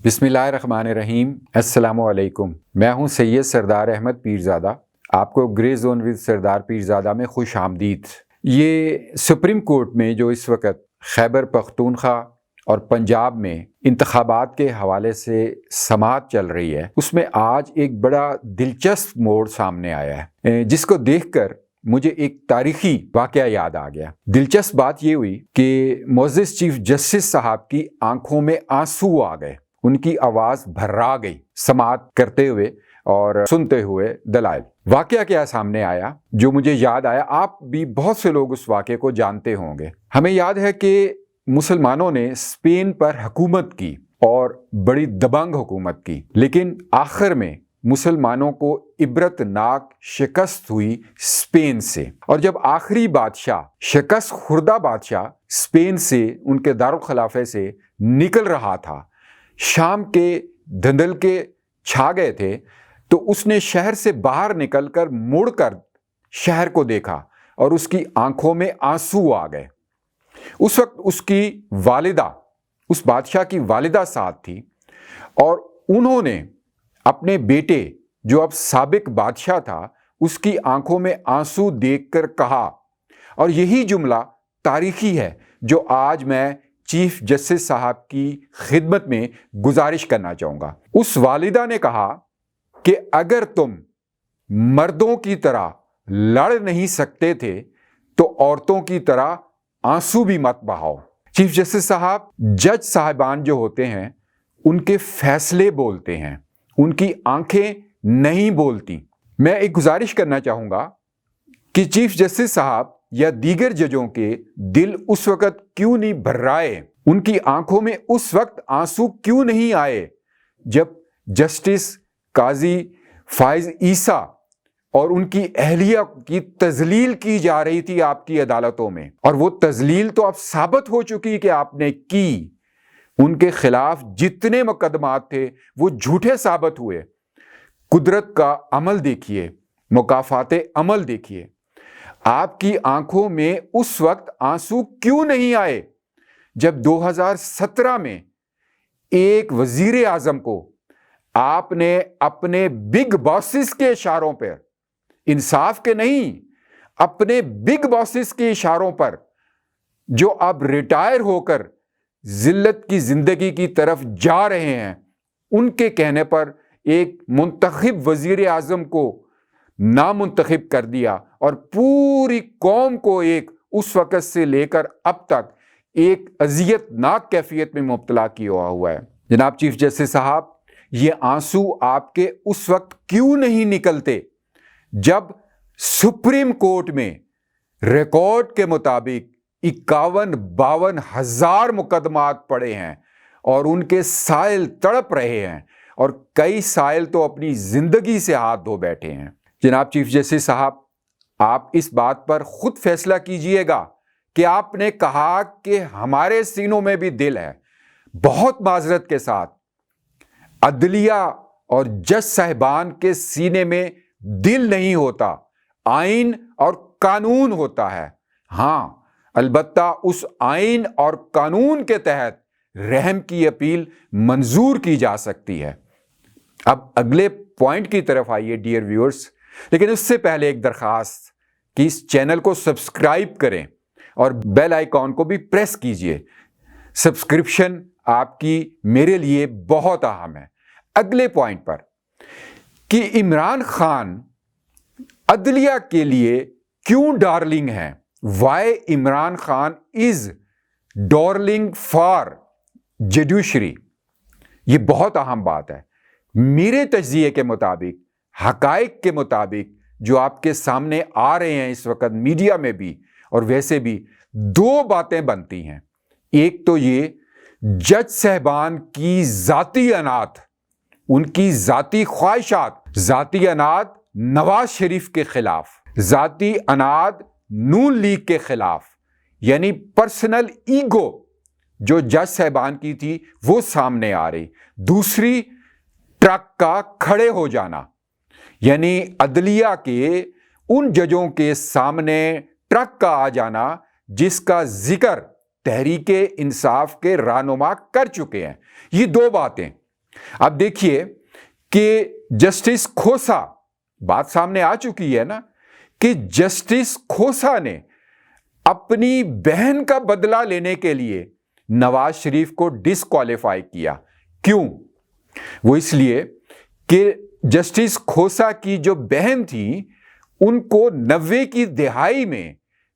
بسم اللہ الرحمن الرحیم۔ السلام علیکم۔ میں ہوں سید سردار احمد پیرزادہ۔ آپ کو گرے زون ود سردار پیرزادہ میں خوش آمدید۔ یہ سپریم کورٹ میں جو اس وقت خیبر پختونخوا اور پنجاب میں انتخابات کے حوالے سے سماعت چل رہی ہے، اس میں آج ایک بڑا دلچسپ موڑ سامنے آیا ہے، جس کو دیکھ کر مجھے ایک تاریخی واقعہ یاد آ گیا۔ دلچسپ بات یہ ہوئی کہ معزز چیف جسٹس صاحب کی آنکھوں میں آنسو آ گئے، ان کی آواز بھرا گئی سماعت کرتے ہوئے اور سنتے ہوئے دلائل۔ واقعہ کیا سامنے آیا جو مجھے یاد آیا، آپ بھی بہت سے لوگ اس واقعے کو جانتے ہوں گے۔ ہمیں یاد ہے کہ مسلمانوں نے اسپین پر حکومت کی اور بڑی دبنگ حکومت کی، لیکن آخر میں مسلمانوں کو عبرت ناک شکست ہوئی اسپین سے، اور جب آخری بادشاہ، شکست خوردہ بادشاہ اسپین سے، ان کے دارالخلافے سے نکل رہا تھا، شام کے دھندل کے چھا گئے تھے، تو اس نے شہر سے باہر نکل کر مڑ کر شہر کو دیکھا اور اس کی آنکھوں میں آنسو آ گئے۔ اس وقت اس کی والدہ، اس بادشاہ کی والدہ ساتھ تھی، اور انہوں نے اپنے بیٹے جو اب سابق بادشاہ تھا اس کی آنکھوں میں آنسو دیکھ کر کہا، اور یہی جملہ تاریخی ہے جو آج میں چیف جسٹس صاحب کی خدمت میں گزارش کرنا چاہوں گا۔ اس والدہ نے کہا کہ اگر تم مردوں کی طرح لڑ نہیں سکتے تھے تو عورتوں کی طرح آنسو بھی مت بہاؤ۔ چیف جسٹس صاحب، جج صاحبان جو ہوتے ہیں ان کے فیصلے بولتے ہیں، ان کی آنکھیں نہیں بولتی۔ میں ایک گزارش کرنا چاہوں گا کہ چیف جسٹس صاحب یا دیگر ججوں کے دل اس وقت کیوں نہیں بھرائے، ان کی آنکھوں میں اس وقت آنسو کیوں نہیں آئے جب جسٹس قاضی فائز عیسیٰ اور ان کی اہلیہ کی تذلیل کی جا رہی تھی آپ کی عدالتوں میں، اور وہ تذلیل تو اب ثابت ہو چکی کہ آپ نے کی، ان کے خلاف جتنے مقدمات تھے وہ جھوٹے ثابت ہوئے۔ قدرت کا عمل دیکھیے، مکافات عمل دیکھیے۔ آپ کی آنکھوں میں اس وقت آنسو کیوں نہیں آئے جب 2017 میں ایک وزیر اعظم کو آپ نے اپنے بگ باسز کے اشاروں پر، انصاف کے نہیں، اپنے بگ باسز کے اشاروں پر، جو اب ریٹائر ہو کر ذلت کی زندگی کی طرف جا رہے ہیں، ان کے کہنے پر ایک منتخب وزیر اعظم کو نامنتخب کر دیا، اور پوری قوم کو ایک اس وقت سے لے کر اب تک ایک اذیت ناک کیفیت میں مبتلا کیا ہوا ہے۔ جناب چیف جسٹس صاحب، یہ آنسو آپ کے اس وقت کیوں نہیں نکلتے جب سپریم کورٹ میں ریکارڈ کے مطابق 51-52 ہزار مقدمات پڑے ہیں اور ان کے سائل تڑپ رہے ہیں، اور کئی سائل تو اپنی زندگی سے ہاتھ دھو بیٹھے ہیں۔ جناب چیف جسٹس صاحب، آپ اس بات پر خود فیصلہ کیجئے گا کہ آپ نے کہا کہ ہمارے سینوں میں بھی دل ہے۔ بہت معذرت کے ساتھ، عدلیہ اور جج صاحبان کے سینے میں دل نہیں ہوتا، آئین اور قانون ہوتا ہے۔ ہاں، البتہ اس آئین اور قانون کے تحت رحم کی اپیل منظور کی جا سکتی ہے۔ اب اگلے پوائنٹ کی طرف آئیے ڈیئر ویورز، لیکن اس سے پہلے ایک درخواست کہ اس چینل کو سبسکرائب کریں اور بیل آئیکن کو بھی پریس کیجئے۔ سبسکرپشن آپ کی میرے لیے بہت اہم ہے۔ اگلے پوائنٹ پر کہ عمران خان عدلیہ کے لیے کیوں ڈارلنگ ہے، why Imran Khan is darling for judiciary, یہ بہت اہم بات ہے۔ میرے تجزیے کے مطابق، حقائق کے مطابق جو آپ کے سامنے آ رہے ہیں اس وقت میڈیا میں بھی اور ویسے بھی، دو باتیں بنتی ہیں۔ ایک تو یہ جج صاحبان کی ذاتی انات، ان کی ذاتی خواہشات، ذاتی انات نواز شریف کے خلاف، ذاتی انات نون لیگ کے خلاف، یعنی پرسنل ایگو جو جج صاحبان کی تھی وہ سامنے آ رہی۔ دوسری، ٹرک کا کھڑے ہو جانا، یعنی عدلیہ کے ان ججوں کے سامنے ٹرک کا آ جانا جس کا ذکر تحریک انصاف کے رہنما کر چکے ہیں۔ یہ دو باتیں، اب دیکھیے کہ جسٹس کھوسا، بات سامنے آ چکی ہے نا کہ جسٹس کھوسا نے اپنی بہن کا بدلہ لینے کے لیے نواز شریف کو ڈسکوالیفائی کیا. کیوں؟ وہ اس لیے کہ جسٹس کھوسا کی جو بہن تھی ان کو 90 کی دہائی میں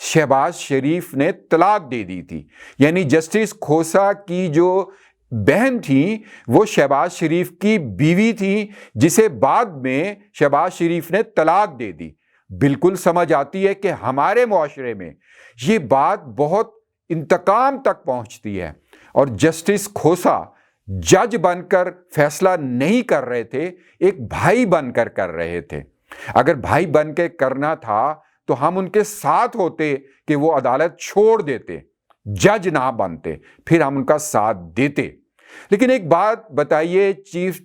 شہباز شریف نے طلاق دے دی تھی. یعنی جسٹس کھوسا کی جو بہن تھی وہ شہباز شریف کی بیوی تھی جسے بعد میں شہباز شریف نے طلاق دے دی. بالکل سمجھ آتی ہے کہ ہمارے معاشرے میں یہ بات بہت انتقام تک پہنچتی ہے، اور جسٹس کھوسا جج بن کر فیصلہ نہیں کر رہے تھے، ایک بھائی بن کر کر رہے تھے. اگر بھائی بن کے کرنا تھا تو ہم ان کے ساتھ ہوتے کہ وہ عدالت چھوڑ دیتے، جج نہ بنتے، پھر ہم ان کا ساتھ دیتے. لیکن ایک بات بتائیے چیف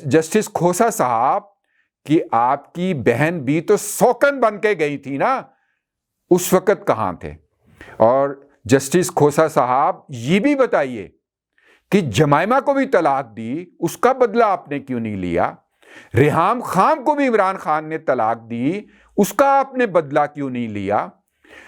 جسٹس کھوسا صاحب کہ آپ کی بہن بھی تو سوکن بن کے گئی تھی نا، اس وقت کہاں تھے؟ اور جسٹس کھوسا صاحب یہ بھی بتائیے کہ جمائمہ کو بھی طلاق دی، اس کا بدلہ آپ نے کیوں نہیں لیا؟ ریحام خان کو بھی عمران خان نے طلاق دی، اس کا آپ نے بدلہ کیوں نہیں لیا؟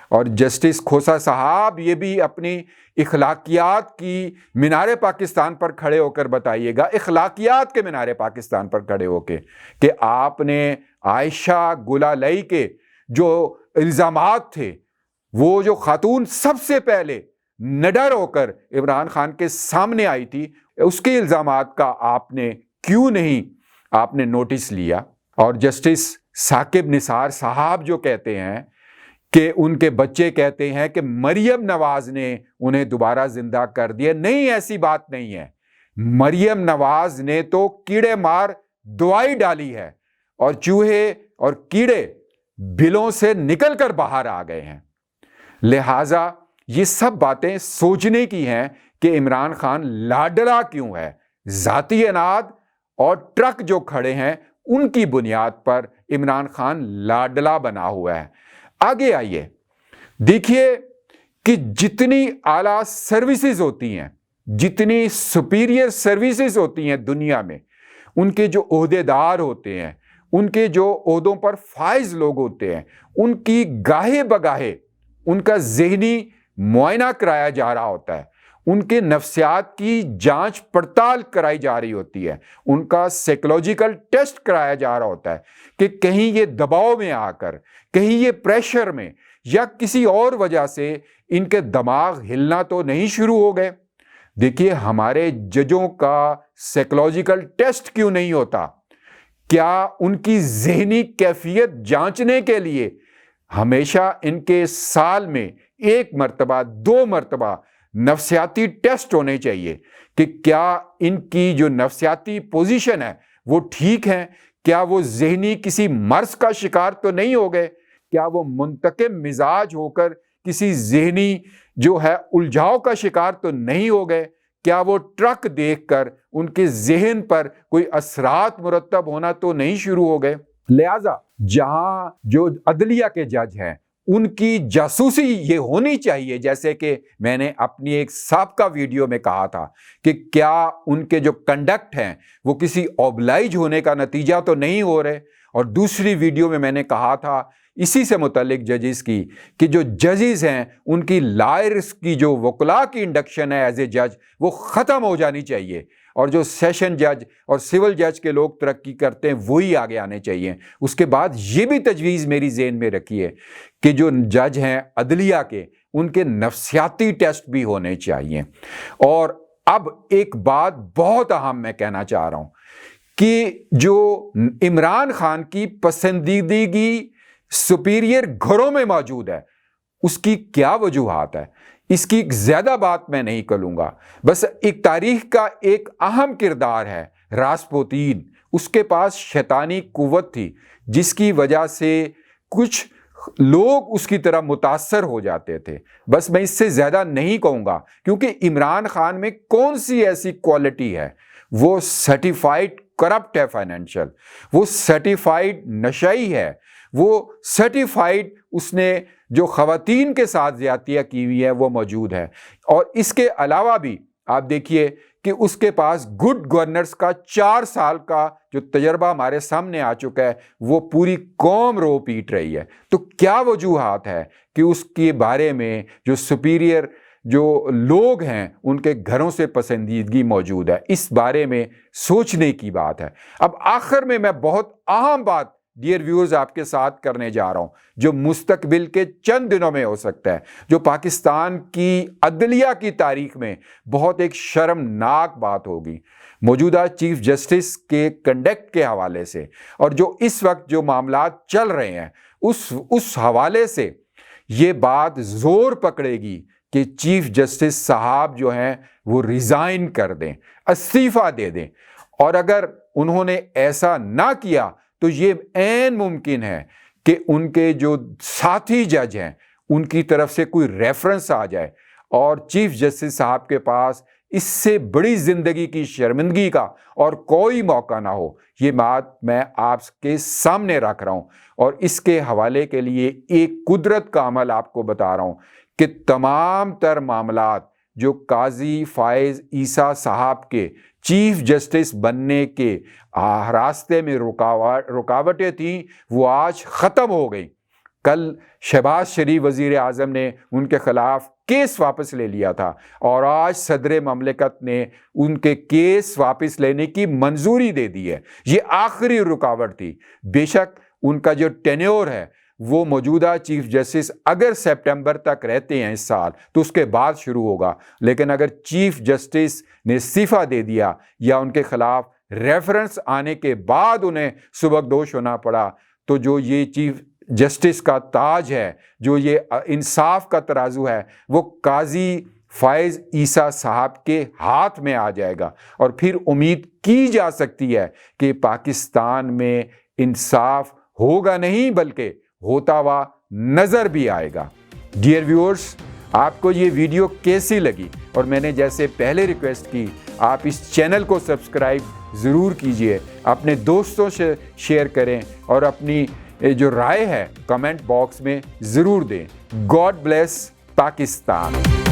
اور جسٹس کھوسا صاحب یہ بھی اپنی اخلاقیات کی مینار پاکستان پر کھڑے ہو کر بتائیے گا، اخلاقیات کے مینار پاکستان پر کھڑے ہو کے، کہ آپ نے عائشہ گلالئی کے جو الزامات تھے، وہ جو خاتون سب سے پہلے نڈر ہو کر عمران خان کے سامنے آئی تھی، اس کے الزامات کا آپ نے کیوں نہیں نوٹس لیا؟ اور جسٹس ثاقب نثار صاحب جو کہتے ہیں کہ ان کے بچے کہتے ہیں کہ مریم نواز نے انہیں دوبارہ زندہ کر دیا، نہیں، ایسی بات نہیں ہے. مریم نواز نے تو کیڑے مار دوائی ڈالی ہے اور چوہے اور کیڑے بلوں سے نکل کر باہر آ گئے ہیں. لہٰذا یہ سب باتیں سوچنے کی ہیں کہ عمران خان لاڈلا کیوں ہے. ذاتی اناد اور ٹرک جو کھڑے ہیں ان کی بنیاد پر عمران خان لاڈلا بنا ہوا ہے. آگے آئیے، دیکھیے کہ جتنی اعلیٰ سروسز ہوتی ہیں، جتنی سپیریئر سروسز ہوتی ہیں دنیا میں، ان کے جو عہدے دار ہوتے ہیں، ان کے جو عہدوں پر فائز لوگ ہوتے ہیں، ان کی گاہے بگاہے ان کا ذہنی معائنہ کرایا جا رہا ہوتا ہے، ان کے نفسیات کی جانچ پڑتال کرائی جا رہی ہوتی ہے، ان کا سائیکولوجیکل ٹیسٹ کرایا جا رہا ہوتا ہے کہ کہیں یہ دباؤ میں آ کر، کہیں یہ پریشر میں یا کسی اور وجہ سے ان کے دماغ ہلنا تو نہیں شروع ہو گئے. دیکھیے ہمارے ججوں کا سائیکولوجیکل ٹیسٹ کیوں نہیں ہوتا؟ کیا ان کی ذہنی کیفیت جانچنے کے لیے ہمیشہ ان کے سال میں 1 مرتبہ 2 مرتبہ نفسیاتی ٹیسٹ ہونے چاہیے کہ کیا ان کی جو نفسیاتی پوزیشن ہے وہ ٹھیک ہے؟ کیا وہ ذہنی کسی مرض کا شکار تو نہیں ہو گئے؟ کیا وہ منتقم مزاج ہو کر کسی ذہنی جو ہے الجھاؤ کا شکار تو نہیں ہو گئے؟ کیا وہ ٹرک دیکھ کر ان کے ذہن پر کوئی اثرات مرتب ہونا تو نہیں شروع ہو گئے؟ لہذا جہاں جو عدلیہ کے جج ہیں ان کی جاسوسی یہ ہونی چاہیے، جیسے کہ میں نے اپنی ایک سابقہ ویڈیو میں کہا تھا کہ کیا ان کے جو کنڈکٹ ہیں وہ کسی اوبلائج ہونے کا نتیجہ تو نہیں ہو رہے. اور دوسری ویڈیو میں نے کہا تھا اسی سے متعلق ججز کی کہ جو ججز ہیں ان کی لائرز کی جو وکلاء کی انڈکشن ہے ایز اے جج وہ ختم ہو جانی چاہیے، اور جو سیشن جج اور سول جج کے لوگ ترقی کرتے ہیں وہی آگے آنے چاہیے. اس کے بعد یہ بھی تجویز میری ذہن میں رکھیے کہ جو جج ہیں عدلیہ کے ان کے نفسیاتی ٹیسٹ بھی ہونے چاہیے. اور اب ایک بات بہت اہم میں کہنا چاہ رہا ہوں کہ جو عمران خان کی پسندیدگی سپیریئر گھروں میں موجود ہے اس کی کیا وجوہات ہے، اس کی زیادہ بات میں نہیں کروں گا. بس ایک تاریخ کا ایک اہم کردار ہے راسپوتین، اس کے پاس شیطانی قوت تھی جس کی وجہ سے کچھ لوگ اس کی طرح متاثر ہو جاتے تھے. بس میں اس سے زیادہ نہیں کہوں گا کیونکہ عمران خان میں کون سی ایسی کوالٹی ہے؟ وہ سرٹیفائیڈ کرپٹ ہے فائنینشیل، وہ سرٹیفائیڈ نشئی ہے، وہ سرٹیفائیڈ اس نے جو خواتین کے ساتھ زیادتیاں کی ہوئی ہے وہ موجود ہے. اور اس کے علاوہ بھی آپ دیکھیے کہ اس کے پاس گڈ گورننس کا 4 سال کا جو تجربہ ہمارے سامنے آ چکا ہے وہ پوری قوم رو پیٹ رہی ہے. تو کیا وجوہات ہے کہ اس کے بارے میں جو سپیریئر جو لوگ ہیں ان کے گھروں سے پسندیدگی موجود ہے؟ اس بارے میں سوچنے کی بات ہے. اب آخر میں بہت اہم بات ڈیئر ویورز آپ کے ساتھ کرنے جا رہا ہوں جو مستقبل کے چند دنوں میں ہو سکتا ہے، جو پاکستان کی عدلیہ کی تاریخ میں بہت ایک شرمناک بات ہوگی موجودہ چیف جسٹس کے کنڈکٹ کے حوالے سے، اور جو اس وقت جو معاملات چل رہے ہیں اس حوالے سے یہ بات زور پکڑے گی کہ چیف جسٹس صاحب جو ہیں وہ ریزائن کر دیں، استعفیٰ دے دیں. اور اگر انہوں نے ایسا نہ کیا تو یہ عین ممکن ہے کہ ان کے جو ساتھی جج ہیں ان کی طرف سے کوئی ریفرنس آ جائے اور چیف جسٹس صاحب کے پاس اس سے بڑی زندگی کی شرمندگی کا اور کوئی موقع نہ ہو. یہ بات میں آپ کے سامنے رکھ رہا ہوں اور اس کے حوالے کے لیے ایک قدرت کا عمل آپ کو بتا رہا ہوں کہ تمام تر معاملات جو قاضی فائز عیسیٰ صاحب کے چیف جسٹس بننے کے راستے میں رکاوٹیں تھیں وہ آج ختم ہو گئی. کل شہباز شریف وزیر اعظم نے ان کے خلاف کیس واپس لے لیا تھا اور آج صدر مملکت نے ان کے کیس واپس لینے کی منظوری دے دی ہے. یہ آخری رکاوٹ تھی. بے شک ان کا جو ٹینیور ہے وہ موجودہ چیف جسٹس اگر سپٹمبر تک رہتے ہیں اس سال تو اس کے بعد شروع ہوگا، لیکن اگر چیف جسٹس نے استعفیٰ دے دیا یا ان کے خلاف ریفرنس آنے کے بعد انہیں سبکدوش ہونا پڑا تو جو یہ چیف جسٹس کا تاج ہے، جو یہ انصاف کا ترازو ہے، وہ قاضی فائز عیسیٰ صاحب کے ہاتھ میں آ جائے گا. اور پھر امید کی جا سکتی ہے کہ پاکستان میں انصاف ہوگا نہیں بلکہ ہوتا ہوا نظر بھی آئے گا. ڈیئر ویورز، آپ کو یہ ویڈیو کیسی لگی؟ اور میں نے جیسے پہلے ریکویسٹ کی آپ اس چینل کو سبسکرائب ضرور کیجئے، اپنے دوستوں سے شیئر کریں اور اپنی جو رائے ہے کمنٹ باکس میں ضرور دیں. God bless Pakistan.